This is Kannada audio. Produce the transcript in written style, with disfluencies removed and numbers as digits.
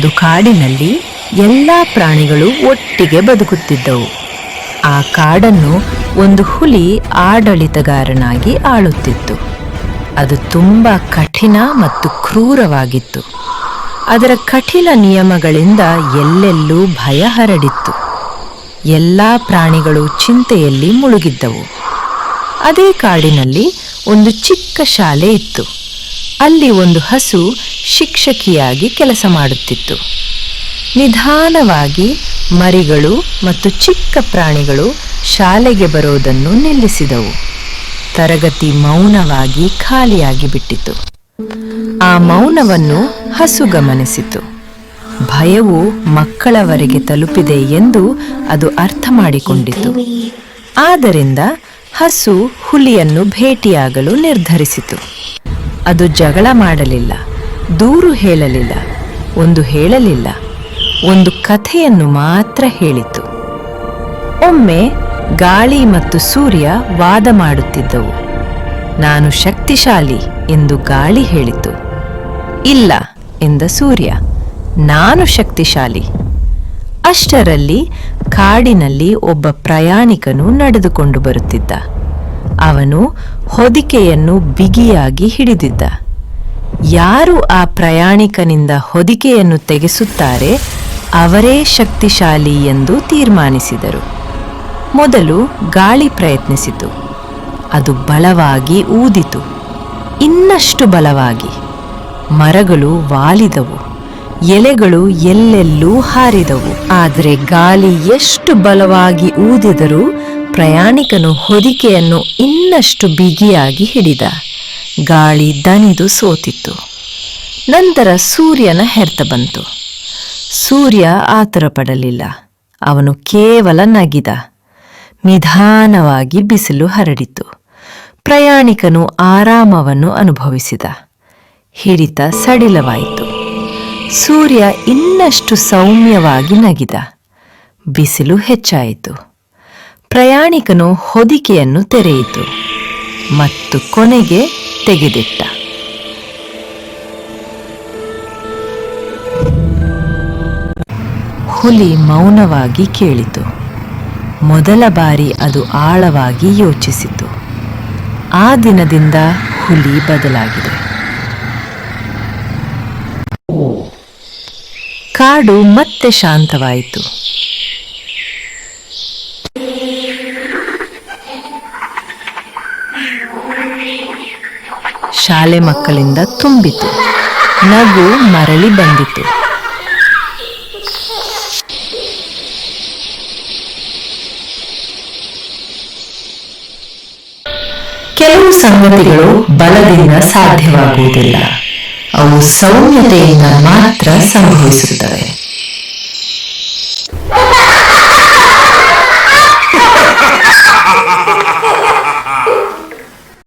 ಒಂದು ಕಾಡಿನಲ್ಲಿ ಎಲ್ಲ ಪ್ರಾಣಿಗಳು ಒಟ್ಟಿಗೆ ಬದುಕುತ್ತಿದ್ದವು. ಆ ಕಾಡನ್ನು ಒಂದು ಹುಲಿ ಆಡಳಿತಗಾರನಾಗಿ ಆಳುತ್ತಿತ್ತು. ಅದು ತುಂಬ ಕಠಿಣ ಮತ್ತು ಕ್ರೂರವಾಗಿತ್ತು. ಅದರ ಕಠಿಣ ನಿಯಮಗಳಿಂದ ಎಲ್ಲೆಲ್ಲೂ ಭಯ ಹರಡಿತ್ತು. ಎಲ್ಲ ಪ್ರಾಣಿಗಳು ಚಿಂತೆಯಲ್ಲಿ ಮುಳುಗಿದ್ದವು. ಅದೇ ಕಾಡಿನಲ್ಲಿ ಒಂದು ಚಿಕ್ಕ ಶಾಲೆ ಇತ್ತು. ಅಲ್ಲಿ ಒಂದು ಹಸು ಶಿಕ್ಷಕಿಯಾಗಿ ಕೆಲಸ ಮಾಡುತ್ತಿತ್ತು. ನಿಧಾನವಾಗಿ ಮರಿಗಳು ಮತ್ತು ಚಿಕ್ಕ ಪ್ರಾಣಿಗಳು ಶಾಲೆಗೆ ಬರೋದನ್ನು ನಿಲ್ಲಿಸಿದವು. ತರಗತಿ ಮೌನವಾಗಿ ಖಾಲಿಯಾಗಿ ಬಿಟ್ಟಿತು. ಆ ಮೌನವನ್ನು ಹಸು ಗಮನಿಸಿತು. ಭಯವು ಮಕ್ಕಳವರೆಗೆ ತಲುಪಿದೆ ಎಂದು ಅದು ಅರ್ಥ ಮಾಡಿಕೊಂಡಿತು. ಆದ್ದರಿಂದ ಹಸು ಹುಲಿಯನ್ನು ಭೇಟಿಯಾಗಲು ನಿರ್ಧರಿಸಿತು. ಅದು ಜಗಳ ಮಾಡಲಿಲ್ಲ, ದೂರು ಹೇಳಲಿಲ್ಲ, ಒಂದು ಕಥೆಯನ್ನು ಮಾತ್ರ ಹೇಳಿತು. ಒಮ್ಮೆ ಗಾಳಿ ಮತ್ತು ಸೂರ್ಯ ವಾದ ಮಾಡುತ್ತಿದ್ದವು. ನಾನು ಶಕ್ತಿಶಾಲಿ ಎಂದು ಗಾಳಿ ಹೇಳಿತು. ಇಲ್ಲ ಎಂದ ಸೂರ್ಯ, ನಾನು ಶಕ್ತಿಶಾಲಿ. ಅಷ್ಟರಲ್ಲಿ ಕಾಡಿನಲ್ಲಿ ಒಬ್ಬ ಪ್ರಯಾಣಿಕನು ನಡೆದುಕೊಂಡು ಬರುತ್ತಿದ್ದ. ಅವನು ಹೊದಿಕೆಯನ್ನು ಬಿಗಿಯಾಗಿ ಹಿಡಿದಿದ್ದ. ಯಾರು ಆ ಪ್ರಯಾಣಿಕನಿಂದ ಹೊದಿಕೆಯನ್ನು ತೆಗೆಸುತ್ತಾರೆ ಅವರೇ ಶಕ್ತಿಶಾಲಿ ಎಂದು ತೀರ್ಮಾನಿಸಿದರು. ಮೊದಲು ಗಾಳಿ ಪ್ರಯತ್ನಿಸಿತು. ಅದು ಬಲವಾಗಿ ಊದಿತು, ಇನ್ನಷ್ಟು ಬಲವಾಗಿ. ಮರಗಳು ವಾಲಿದವು, ಎಲೆಗಳು ಎಲ್ಲೆಲ್ಲೂ ಹಾರಿದವು. ಆದರೆ ಗಾಳಿ ಎಷ್ಟು ಬಲವಾಗಿ ಊದಿದರೂ ಪ್ರಯಾಣಿಕನು ಹೊದಿಕೆಯನ್ನು ಇನ್ನಷ್ಟು ಬಿಗಿಯಾಗಿ ಹಿಡಿದ. ಗಾಳಿ ದಣಿದು ಸೋತಿತ್ತು. ನಂತರ ಸೂರ್ಯನ ಹೆರ್ತ ಬಂತು. ಸೂರ್ಯ ಆತುರ ಪಡಲಿಲ್ಲ. ಅವನು ಕೇವಲ ನಗಿದ. ನಿಧಾನವಾಗಿ ಬಿಸಿಲು ಹರಡಿತು. ಪ್ರಯಾಣಿಕನು ಆರಾಮವನ್ನು ಅನುಭವಿಸಿದ. ಹಿಡಿತ ಸಡಿಲವಾಯಿತು. ಸೂರ್ಯ ಇನ್ನಷ್ಟು ಸೌಮ್ಯವಾಗಿ ನಗಿದ. ಬಿಸಿಲು ಹೆಚ್ಚಾಯಿತು. ಪ್ರಯಾಣಿಕನು ಹೊದಿಕೆಯನ್ನು ತೆರೆಯಿತು ಮತ್ತು ಕೊನೆಗೆ ತೆಗೆದಿಟ್ಟ. ಹುಲಿ ಮೌನವಾಗಿ ಕೇಳಿತು. ಮೊದಲ ಬಾರಿ ಅದು ಆಳವಾಗಿ ಯೋಚಿಸಿತು. ಆ ದಿನದಿಂದ ಹುಲಿ ಬದಲಾಗಿದೆ. ಕಾಡು ಮತ್ತೆ ಶಾಂತವಾಯಿತು. ಶಾಲೆ ಮಕ್ಕಳಿಂದ ತುಂಬಿತು. ನಗು ಮರಳಿ ಬಂದಿತು. ಕೆಲವು ಸಂಗತಿಗಳು ಬಲದಿಂದ ಸಾಧ್ಯವಾಗುವುದಿಲ್ಲ. ಅವು ಸೌಮ್ಯತೆಯಿಂದ ಮಾತ್ರ ಸಂಭವಿಸುತ್ತವೆ.